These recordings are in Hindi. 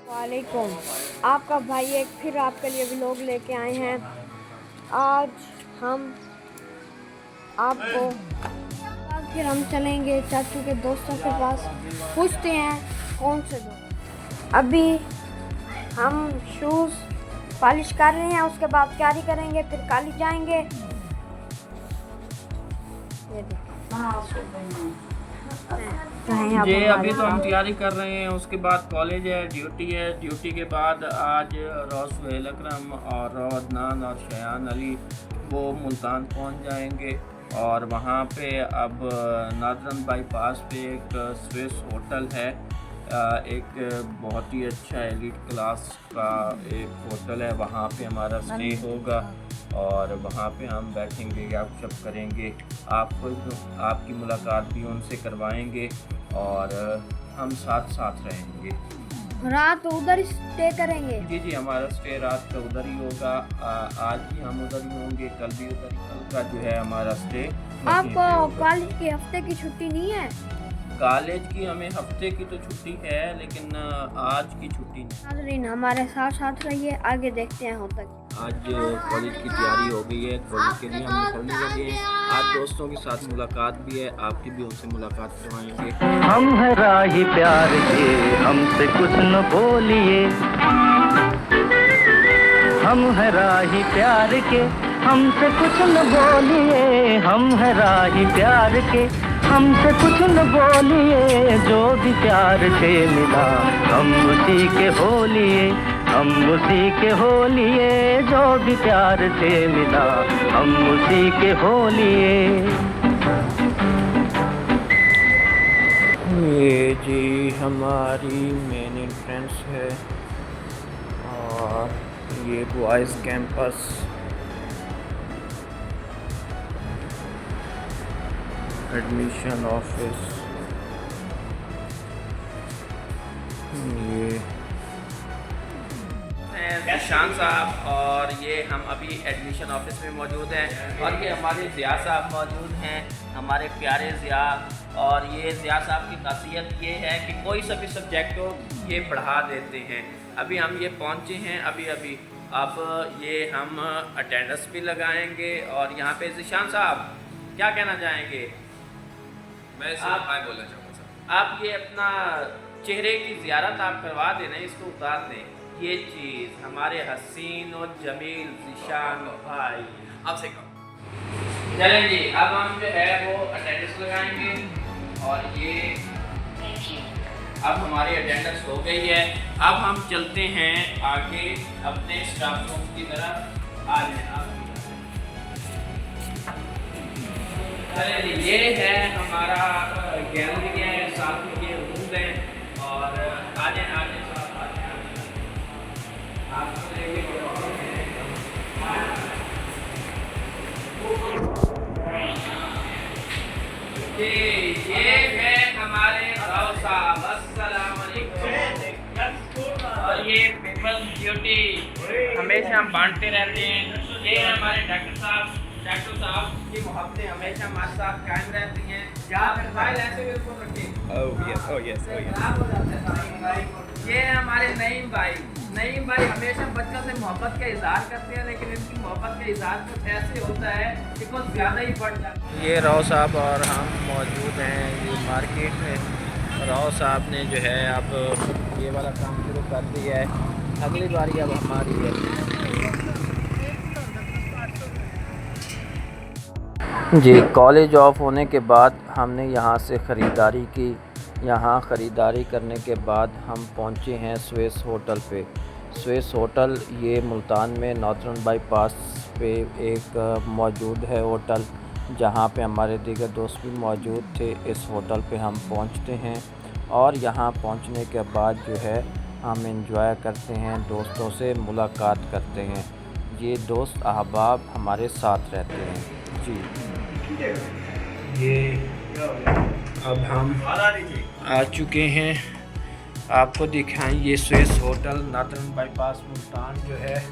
वालेकुम। आपका भाई एक फिर आपके लिए व्लॉग लेके आए हैं। आज हम आपको फिर हम चलेंगे चाचू के दोस्तों के पास, पूछते हैं कौन से दोस्त। अभी हम शूज़ पॉलिश कर रहे हैं, उसके बाद तैयारी करेंगे, फिर कॉलेज जाएंगे। जी अभी तो हम तैयारी कर रहे हैं, उसके बाद कॉलेज है, ड्यूटी के बाद आज रोज़ सुहेल अकरम और रोदनान और शयान अली वो मुल्तान पहुंच जाएंगे और वहाँ पे अब नादरन बाईपास पे एक स्विस होटल है, एक बहुत ही अच्छा एलिट क्लास का एक होटल है, वहाँ पे हमारा स्टे होगा और वहाँ पे हम बैठेंगे, गपशप करेंगे, आपकी मुलाकात भी उनसे करवाएंगे और हम साथ साथ रहेंगे। रात उधर ही स्टे करेंगे? जी हमारा स्टे रात का उधर ही होगा। आज भी हम उधर ही होंगे, कल भी उधर ही, कल का जो है हमारा स्टे। आपको कॉलेज के हफ्ते की छुट्टी नहीं है? कॉलेज की हमें हफ्ते की तो छुट्टी है, लेकिन आज की छुट्टी नहीं। नाज़रीन हमारे साथ साथ रहिए, आगे देखते हैं होता क्या। आज कॉलेज की तैयारी हो गई है, कॉलेज के लिए हम निकलने लगे हैं। आज दोस्तों के साथ मुलाकात भी है, आपकी भी उनसे मुलाकात करवाएंगे। हम है राही प्यार के, हमसे कुछ न बोलिए। हम है राही प्यार के, हमसे कुछ न बोलिए। हम है राही प्यार के, हमसे कुछ न बोलिए। जो भी प्यार से मिला हम उसी के हो लिए, हम उसी के हो लिए। जो भी प्यार से मिला हम उसी के हो लिए। ये जी हमारी मेन एंट्रेंस है और ये बॉयज़ कैंपस। एडमिशन ऑफिस, ये शान साहब और ये हम अभी एडमिशन ऑफिस में मौजूद हैं और ये हमारे ज़िया साहब मौजूद हैं, हमारे प्यारे ज़िया। और ये ज़िया साहब की खासियत ये है कि कोई सा भी सब्जेक्ट हो ये पढ़ा देते हैं। अभी हम ये पहुँचे हैं अभी अब ये हम अटेंडेंस भी लगाएंगे और यहाँ पे ज़िशान साहब क्या कहना चाहेंगे? मैं सिर्फ हाय बोलना चाहूँगा सर। आप ये अपना चेहरे की ज़ियारत आप करवा देना, इसको उतार दें। ये चीज़ हमारे हसीन और जमील ज़िशान भाई आपसे कहो। चलें जी, अब हम जो है वो अटेंडेंस लगाएंगे और ये अब हमारी अटेंडेंस हो गई है। अब हम चलते हैं आगे अपने स्टाफ रूम की तरफ। आ जाए चलें जी, ये है हमारा गैलरी है, साथ में ये रूम है और आगे आपको लेके ये है हमारे राव साहब, अस्सलाम वालेकुम। और ये पीपल ड्यूटी हमेशा हम बांटते रहते हैं। ये हमारे डॉक्टर साहब की मोहब्बतें हमेशा हमारे साथ कायम रहती हैं। ऐसे बिल्कुल रखिए। ये हमारे नईम भाई हमेशा बच्चों से मोहब्बत का इजहार करते हैं, लेकिन इनकी मोहब्बत का इजहार कुछ ऐसे होता है कि कुछ ज़्यादा ही बढ़ जाता है। ये राव साहब और हम मौजूद हैं ये मार्केट में। राव साहब ने जो है अब ये वाला काम शुरू कर दिया है, अगली बारी अब हमारी है। जी कॉलेज ऑफ होने के बाद हमने यहाँ से ख़रीदारी की। यहाँ ख़रीदारी करने के बाद हम पहुँचे हैं स्विस होटल पे। स्विस होटल ये मुल्तान में नॉर्दर्न बाईपास पे एक मौजूद है होटल, जहाँ पे हमारे दीगर दोस्त भी मौजूद थे। इस होटल पे हम पहुँचते हैं और यहाँ पहुँचने के बाद जो है हम एंजॉय करते हैं, दोस्तों से मुलाकात करते हैं। ये दोस्त अहबाब हमारे साथ रहते हैं जी। ये अब हम आ चुके हैं, आपको दिखाएं ये Swiss hotel northern bypass Multan जो है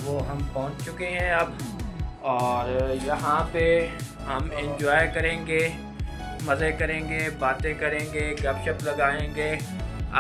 वो हम पहुंच चुके हैं अब। और यहाँ पे हम एंजॉय करेंगे, मज़े करेंगे, बातें करेंगे, गपशप लगाएंगे।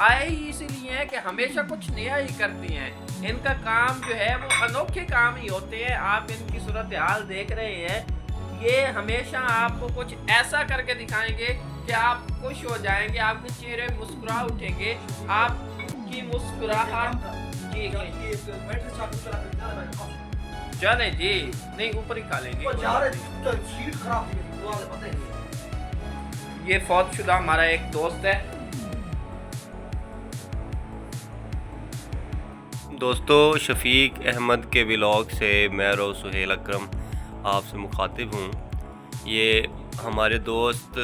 आए ही इसीलिए हैं कि हमेशा कुछ नया ही करती हैं। इनका काम जो है वो अनोखे काम ही होते हैं। आप इनकी सूरत हाल देख रहे हैं, ये हमेशा आपको कुछ ऐसा करके दिखाएंगे कि आप खुश हो जाएंगे, आपके चेहरे मुस्कुरा उठेंगे। आपकी मुस्कुराहट जी चले जी, नहीं ऊपर ही खा लेंगे। ये फौतशुदा हमारा एक दोस्त है। दोस्तों, शफीक अहमद के व्लॉग से मैं और सुहेल अकरम आपसे मुखातिब हूँ। ये हमारे दोस्त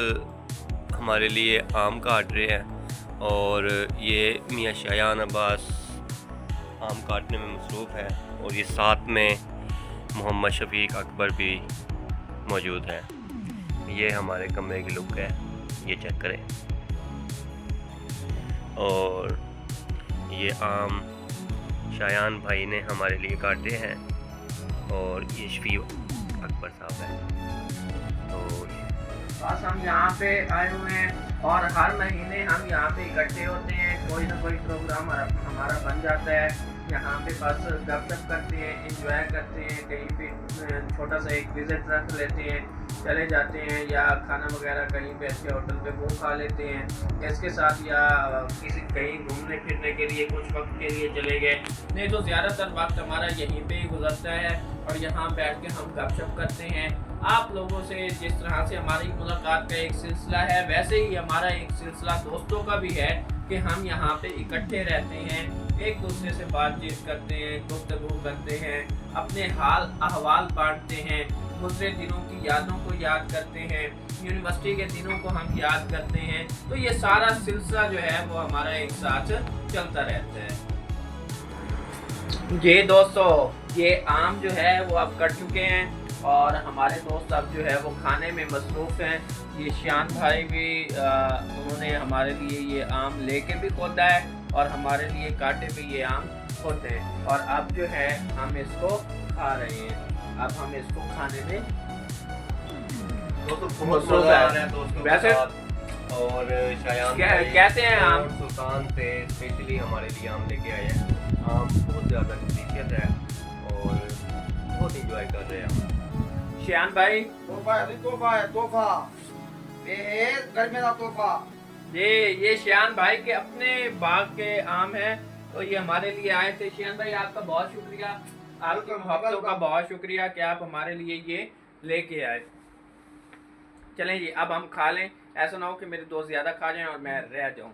हमारे लिए आम काट रहे हैं और ये मियाँ शायान अब्बास आम काटने में मसरूफ़ है और ये साथ में मोहम्मद शफीक अकबर भी मौजूद है। ये हमारे कमरे की लुक है, ये चेक करें। और ये आम शायान भाई ने हमारे लिए काटे हैं और ये शफीक अकबर साहब हैं। तो बस हम यहाँ पे आए हुए हैं और हर महीने हम यहाँ पे इकट्ठे होते हैं। कोई ना कोई प्रोग्राम हमारा बन जाता है। यहाँ पे बस गपशप करते हैं, एंजॉय करते हैं, कहीं पे छोटा सा एक विजिट रख लेते हैं, चले जाते हैं, या खाना वगैरह कहीं पे अच्छे होटल पे वो खा लेते हैं इसके साथ, या किसी कहीं घूमने फिरने के लिए कुछ वक्त के लिए चले गए। नहीं तो ज़्यादातर वक्त हमारा यहीं पे ही गुजरता है और यहाँ बैठ के हम गपशप करते हैं। आप लोगों से जिस तरह से हमारी मुलाकात का एक सिलसिला है, वैसे ही हमारा एक सिलसिला दोस्तों का भी है कि हम यहाँ पे इकट्ठे रहते हैं, एक दूसरे से बातचीत करते हैं, गुफ्तगू करते हैं, अपने हाल अहवाल बांटते हैं, गुज़रे दिनों की यादों को याद करते हैं, यूनिवर्सिटी के दिनों को हम याद करते हैं। तो ये सारा सिलसिला जो है वो हमारा एक साथ चलता रहता है। जी दोस्तों, ये आम जो है वो अब कट चुके हैं और हमारे दोस्त अब जो है वो खाने में मसरूफ़ हैं। ये शान भाई भी उन्होंने हमारे लिए ये आम लेके भी खोदा है और हमारे लिए काटे भी ये आम खोदे हैं और अब जो है हम इसको खा रहे हैं। अब हम इसको खाने में मसरूफ़ है दोस्तों वैसे और शायान कहते हैं आम सुल्तान से स्पेशली हमारे लिए आम लेके आए हैं। आम बहुत ज़्यादा खसूसियत है और बहुत इंजॉय कर रहे हैं हम। शान भाई तोहफा गर्मी का तोहफा। ये शान भाई के अपने बाग के आम हैं, तो ये हमारे लिए आए थे। शान भाई आपका बहुत शुक्रिया, आपके मोहब्बतों का बहुत शुक्रिया कि आप हमारे लिए ये लेके आए। चलें जी, अब हम खा लें, ऐसा ना हो कि मेरे दोस्त ज़्यादा खा जाएं और मैं रह जाऊं।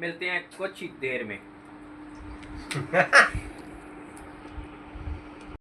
मिलते हैं कुछ ही देर में।